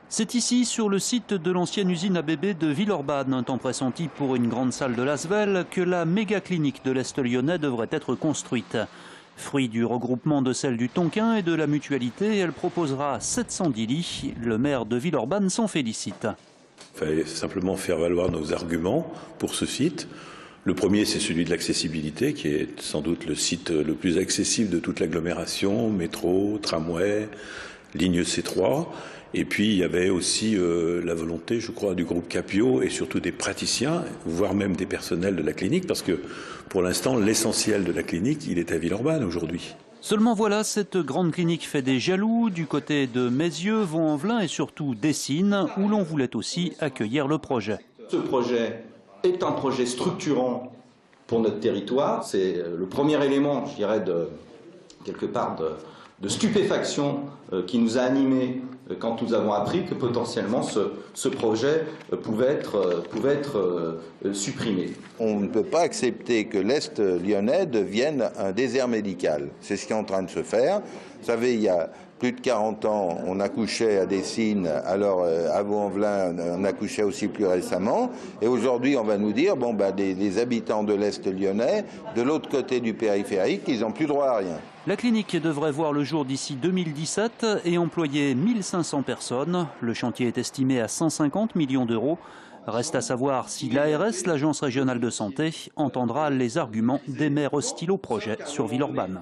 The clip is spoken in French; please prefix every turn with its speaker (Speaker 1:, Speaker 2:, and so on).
Speaker 1: C'est ici, sur le site de l'ancienne usine à bébés de Villeurbanne, un temps pressenti pour une grande salle de l'Asvel, que la méga-clinique de l'Est lyonnais devrait être construite. Fruit du regroupement de celle du Tonkin et de la Mutualité, elle proposera 710 lits. Le maire de Villeurbanne s'en félicite.
Speaker 2: Il fallait simplement faire valoir nos arguments pour ce site. Le premier, c'est celui de l'accessibilité, qui est sans doute le site le plus accessible de toute l'agglomération, métro, tramway, ligne C3. Et puis, il y avait aussi la volonté, je crois, du groupe Capio et surtout des praticiens, voire même des personnels de la clinique, parce que pour l'instant, l'essentiel de la clinique, il est à Villeurbanne aujourd'hui.
Speaker 1: Seulement voilà, cette grande clinique fait des jaloux du côté de Mézieux, Vaux-en-Velin et surtout d'Essines, où l'on voulait aussi accueillir le projet.
Speaker 3: Ce projet est un projet structurant pour notre territoire. C'est le premier élément, je dirais, quelque part de stupéfaction qui nous a animés quand nous avons appris que potentiellement ce projet pouvait être supprimé.
Speaker 4: On ne peut pas accepter que l'Est lyonnais devienne un désert médical. C'est ce qui est en train de se faire. Vous savez, il y a plus de 40 ans, on accouchait à Dessines, alors à Vaux-en-Velin, on accouchait aussi plus récemment. Et aujourd'hui, on va nous dire, bon, bah, les habitants de l'Est lyonnais, de l'autre côté du périphérique, ils n'ont plus droit à rien.
Speaker 1: La clinique devrait voir le jour d'ici 2017 et employer 1500 personnes. Le chantier est estimé à 150 millions d'euros. Reste à savoir si l'ARS, l'Agence régionale de santé, entendra les arguments des maires hostiles au projet sur Villeurbanne.